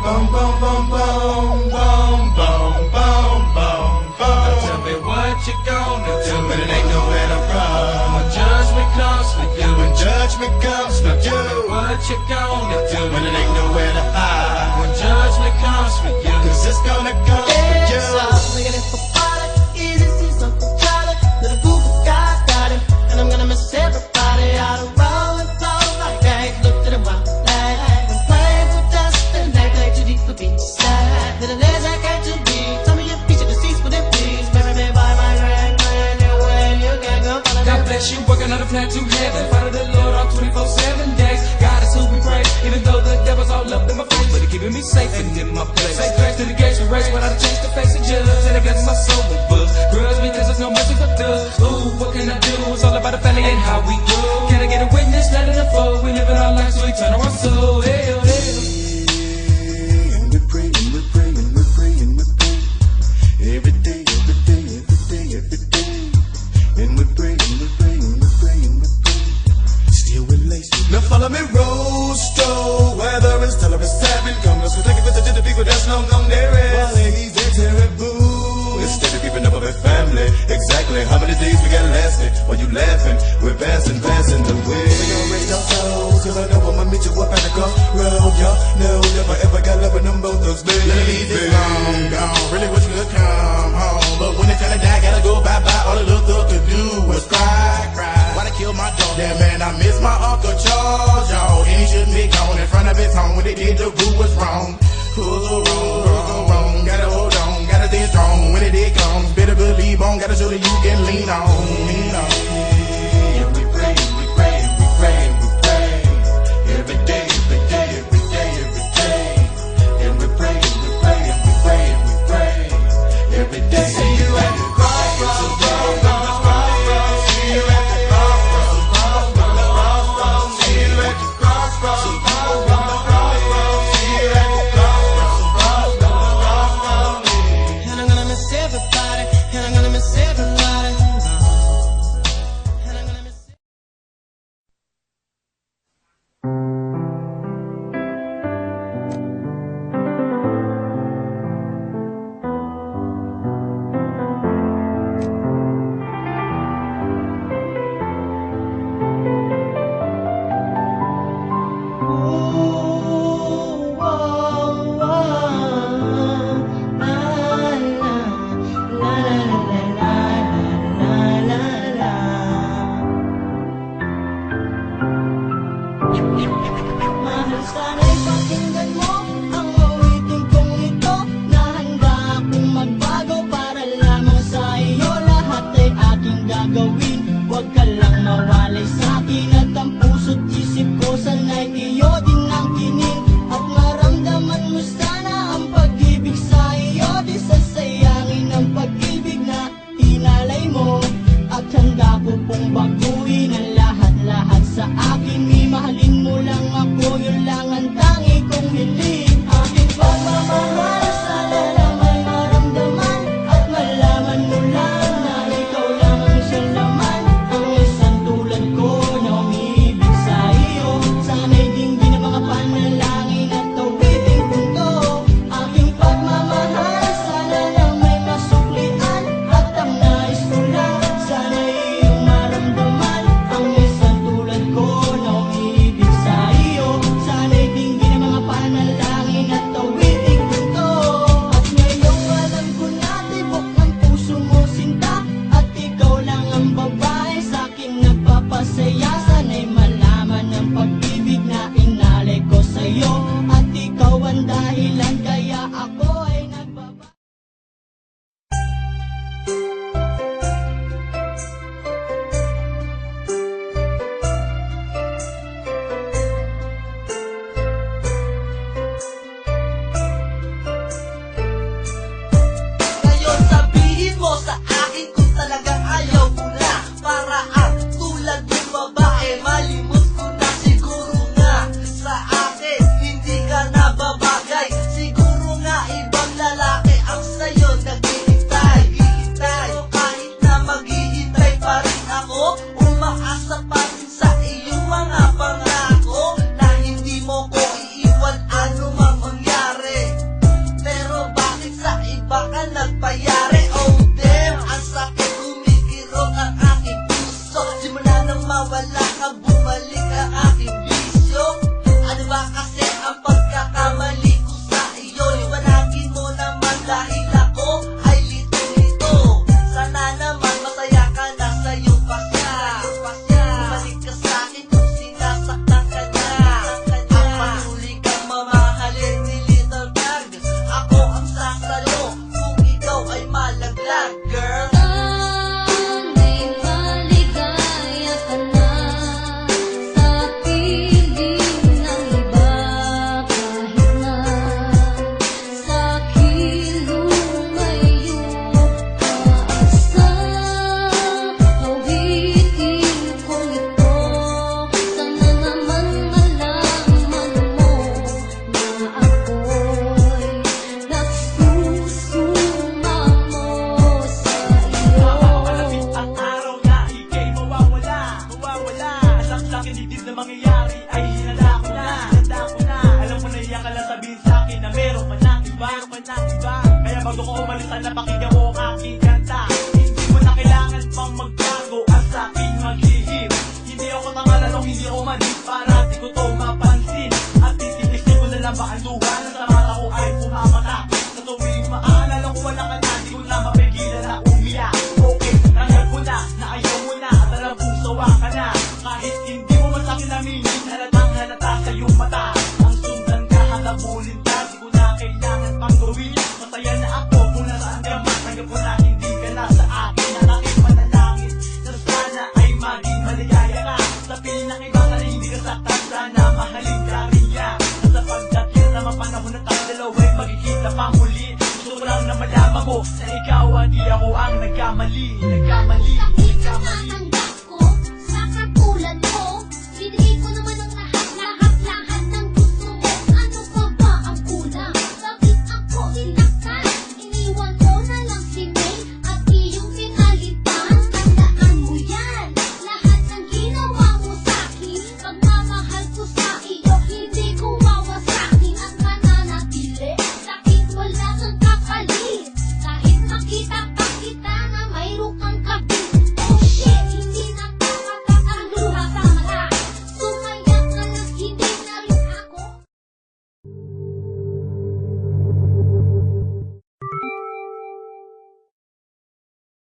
Boom, boom, boom, boom, boom, boom, boom, boom, boom. Now tell me what you gonna do when it ain't nowhere to run. When judgment comes for you, when judgment comes for you. What you gonna do when it ain't nowhere to hide? When judgment comes for you, 'cause it's gonna come for you. And I'm gonna miss everybody out of roll and flow like that. Look to the wild light and play with dust and act like too deep for being sad. Little as I got to be, tell me your feature deceased for the please. Marry me by my grand plan, your way you can go follow. God bless you, working on a plan to heaven. Follow the Lord all 24/7 days. God is who we praise, even though the devil's all up in my face, but he keeping me safe and in my place. Say grace to the gates and race without a chance to face a judge. And I got my soul with books. Grudge because there's no mercy for thugs. Ooh, what can I do? It's all about the family and how we go. Can I get a witness? Let it unfold. We live in our lives so we turn our soul. Hey, oh, hey. And we pray, and we pray, and we pray, and we pray. Every day, every day, every day, every day. And we pray, and we pray, and we pray, and we pray. Still with lace. Now follow me, Rosto. Whether it's tell or it's seven. Come, let's go take a visit to the people that's known there is. While ladies, they're terrible. Instead of keeping up with our family. Exactly how many days we got lasting? While you laughing, we're passing the way. We gon' raise our souls, 'cause I know I'ma meet you up at the crossroad. Y'all know never ever got love with them both those babies. Leave it long gone, really wish you could come home. But when it's time to die, gotta go bye-bye. All the little thug could do was cry, cry. Why they kill my dog? Yeah, man, I miss my Uncle Charles, y'all. And he shouldn't be gone in front of his home. When they did, the boo was wrong. Who's so wrong, gotta hold on, gotta stay strong. When it comes, better believe on, gotta show that you can lean on, lean on. And we pray, and we pray, and we pray, and we pray. Every day, every day, every day, every day. And we pray, and we pray, and we pray, and we pray. Every day. See you at the crossroads. See you at the crossroads. See you at the crossroads. See you at the crossroads. See you at the crossroads. And I'm gonna miss everybody, and I'm gonna miss everybody. And I'm gonna miss mahal, sana'y pakinggan mo ang awitin kong ito. Nahanda akong magbago para lamang sa iyo. Lahat ay aking gagawin, huwag ka lang mawalay sa'kin. At ang puso't isip ko sana'y iyo din ang kinin. At maramdaman mo sana ang pag-ibig sa iyo. Di sasayangin ang pag-ibig na inalay mo. At handa ko pong baguhin ang lahat-lahat sa akin. Mahalin mo lang ako, yun lang ang tangi kong hiling. Aking pagmamahal, sana lang may maramdaman. At malaman mo lang na ikaw lang ang siyang laman. Ang isang tulad ko na umiibig sa iyo. Sana'y dinggin ang mga panalangin at tawiting punto. Aking pagmamahal, sana lang may masuklian. At ang nais ko lang, sana'y iyong maramdaman. Ang isang tulad ko na umiibig sa iyo. Sana'y dinggin ang mga panalangin at tawiting punto. At ngayong alam ko na tibok ng puso mo sinta. At ikaw lang ang babae sa'king nagpapasaya. Sana'y malaman ang pag-ibig na inalay ko sa'yo. At ikaw ang dahilan kaya ako ay nagbaba. Ngayon sabihin mo sa akin kung talagang ayaw mo na. Para ang tulad mong babae Sana nang mawala ka, bumalik ang aking bisyo. Ano ba kasi ang pagkakamali ko sa iyo? Liwanagin mo naman dahil ako ay lito-lito. Sana naman masaya ka na sa iyong pasya. Bumalik ka sa akin kung sinasaktan ka na. Ang patuloy kang mamahalin ni Little Bag. Ako ang sasalo kung ikaw ay malaglag, girl. Sana'y maligaya ka na sa piling ng iba, kahit na sa kilumayo ka. At sa awitin kong ito, sana naman malaman mo na ako'y nagsusumamo sa iyo. Makalapit ang araw na ika'y mawawala. Saksakin hindi na mangyayari ay hinanda ko na. Alam mo na iyak ka lang sabihin sa'kin na meron pa ng iba. Kaya bago ko umalis na pakinggan mo ang aking kanta. Hindi mo na kailangan pang magbago at sa'kin maghihim. Hindi ako tangalalong, hindi ako manis para di ko to mapansin. At titipisin ko na lang ba ang luha na sa mata ko ay pumamata. Sa tuwing maaalala ko wala ka na, di ko na mapigilan na umiyak. Okay, tanggap ko na ayaw mo na at alam kong sawa ka na. Kahit hindi mo man sa'kin aminin, halatang halata sa iyong mata. Ang sundan ka, halabulin ka, di ko na kailangan pang gawin. Masaya na ako kung nasaan ka man, tanggap ko na hindi ka na sa akin. Ang aking panalangin na sana ay maging maligaya ka. Sa piling ng iba na hindi ka saktan, sana mahalin ka rin niya. At sa pagdating naman panahon na tayo dalawa'y magkikita pa muli. Gusto ko lang na malaman mo na ikaw hindi ako ang nagkamali.